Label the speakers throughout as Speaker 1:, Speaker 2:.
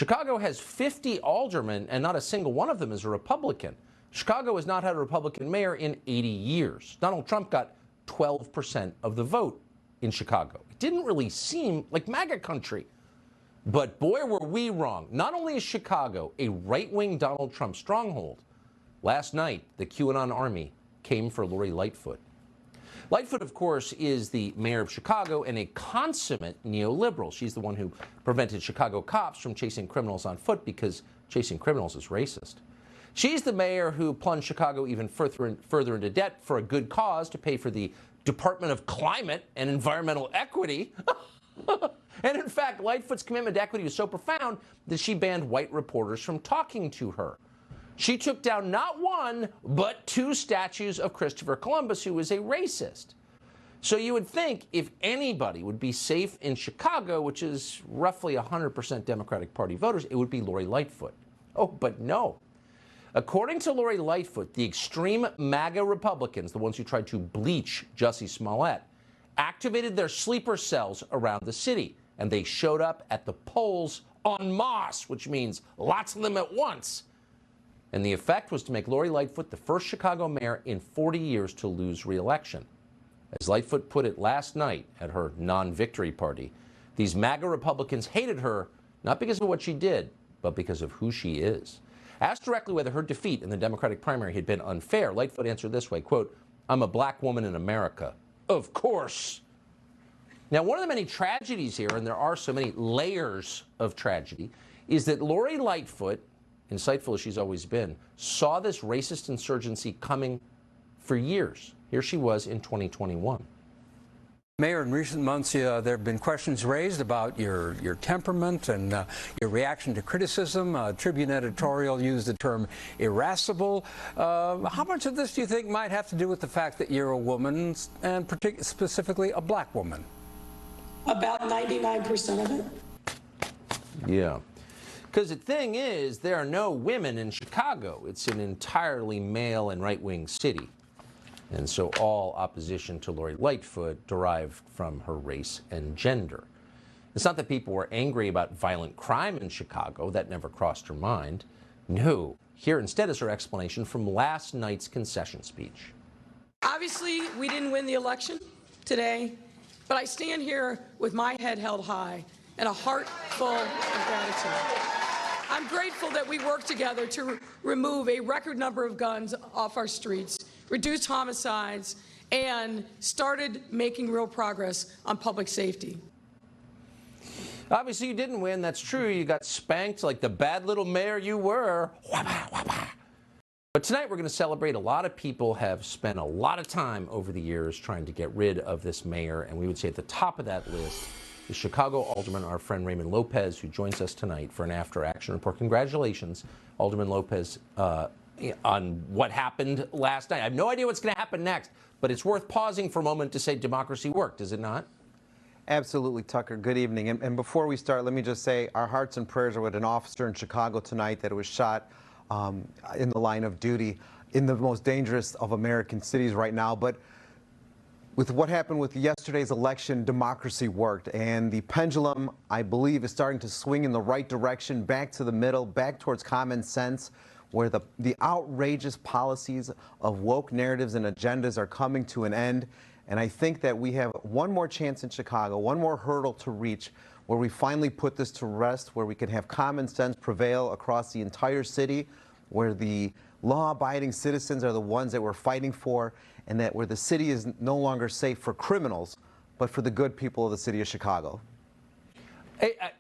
Speaker 1: Chicago has 50 aldermen, and not a single one of them is a Republican. Chicago has not had a Republican mayor in 80 years. Donald Trump got 12% of the vote in Chicago. It didn't really seem like MAGA country. But boy, were we wrong. Not only is Chicago a right-wing Donald Trump stronghold, last night the QAnon army came for Lori Lightfoot. Lightfoot, of course, is the mayor of Chicago and a consummate neoliberal. She's the one who prevented Chicago cops from chasing criminals on foot because chasing criminals is racist. She's the mayor who plunged Chicago even further into debt for a good cause to pay for the Department of Climate and Environmental Equity. And in fact, Lightfoot's commitment to equity was so profound that she banned white reporters from talking to her. She took down not one, but 2 statues of Christopher Columbus, who was a racist. So you would think if anybody would be safe in Chicago, which is roughly 100% Democratic Party voters, it would be Lori Lightfoot. Oh, but no. According to Lori Lightfoot, the extreme MAGA Republicans, the ones who tried to bleach Jussie Smollett, activated their sleeper cells around the city, and they showed up at the polls en masse, which means lots of them at once. And the effect was to make Lori Lightfoot the first Chicago mayor in 40 years to lose re-election. As Lightfoot put it last night at her non-victory party, these MAGA Republicans hated her not because of what she did, but because of who she is. Asked directly whether her defeat in the Democratic primary had been unfair, Lightfoot answered this way, quote, "I'm a black woman in America." Of course. Now, one of the many tragedies here, and there are so many layers of tragedy, is that Lori Lightfoot, insightful as she's always been, saw this racist insurgency coming for years. Here she was in 2021.
Speaker 2: Mayor, in recent months, there have been questions raised about your temperament and your reaction to criticism. Tribune editorial used the term irascible. How much of this do you think might have to do with the fact that you're a woman, and specifically a black woman?
Speaker 3: About 99% of it.
Speaker 1: Yeah. Because the thing is, there are no women in Chicago. It's an entirely male and right-wing city. And so all opposition to Lori Lightfoot derived from her race and gender. It's not that people were angry about violent crime in Chicago. That never crossed her mind. No. Here instead is her explanation from last night's concession speech.
Speaker 3: Obviously, we didn't win the election today, but I stand here with my head held high and a heart full of gratitude. I'm grateful that we worked together to remove a record number of guns off our streets, reduced homicides, and started making real progress on public safety.
Speaker 1: Obviously, you didn't win. That's true. You got spanked like the bad little mayor you were. But tonight, we're going to celebrate. A lot of people have spent a lot of time over the years trying to get rid of this mayor, and we would say at the top of that list is Chicago Alderman, our friend Raymond Lopez, who joins us tonight for an after-action report. Congratulations, Alderman Lopez, on what happened last night. I have no idea what's going to happen next, but it's worth pausing for a moment to say democracy worked, is it not?
Speaker 4: Absolutely, Tucker. Good evening. And before we start, let me just say our hearts and prayers are with an officer in Chicago tonight that was shot in the line of duty in the most dangerous of American cities right now. But with what happened with yesterday's election, democracy worked. And the pendulum, I believe, is starting to swing in the right direction, back to the middle, back towards common sense, where the outrageous policies of woke narratives and agendas are coming to an end. And I think that we have one more chance in Chicago, one more hurdle to reach, where we finally put this to rest, where we can have common sense prevail across the entire city, where the law-abiding citizens are the ones that we're fighting for, and that where the city is no longer safe for criminals, but for the good people of the city of Chicago.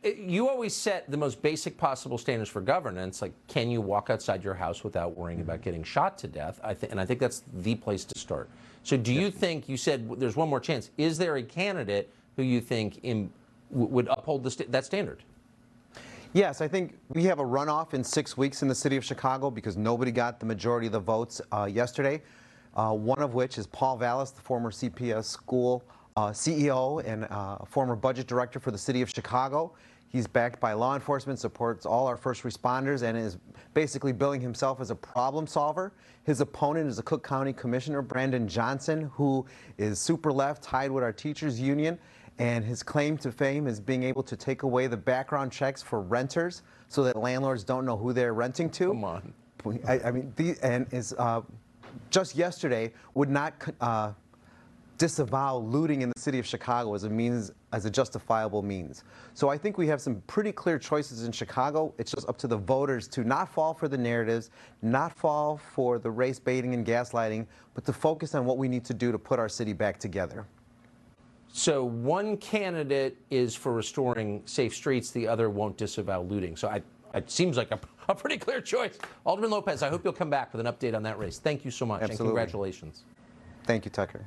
Speaker 1: You always set the most basic possible standards for governance, like can you walk outside your house without worrying about getting shot to death? And I think that's the place to start. So do you think, you said there's one more chance, is there a candidate who you think would uphold that standard?
Speaker 4: Yes, I think we have a runoff in 6 weeks in the city of Chicago because nobody got the majority of the votes yesterday, one of which is Paul Vallis, the former CPS school CEO and former budget director for the city of Chicago. He's backed by law enforcement, supports all our first responders, and is basically billing himself as a problem solver. His opponent is the Cook County Commissioner, Brandon Johnson, who is super left, tied with our teachers union. And his claim to fame is being able to take away the background checks for renters so that landlords don't know who they're renting to.
Speaker 1: Come on.
Speaker 4: I mean, just yesterday would not disavow looting in the city of Chicago as a justifiable means. So I think we have some pretty clear choices in Chicago. It's just up to the voters to not fall for the narratives, not fall for the race baiting and gaslighting, but to focus on what we need to do to put our city back together.
Speaker 1: So one candidate is for restoring safe streets, the other won't disavow looting. So it seems like a pretty clear choice. Alderman Lopez, I hope you'll come back with an update on that race. Thank you so much.
Speaker 4: Absolutely.
Speaker 1: And congratulations.
Speaker 4: Thank you, Tucker.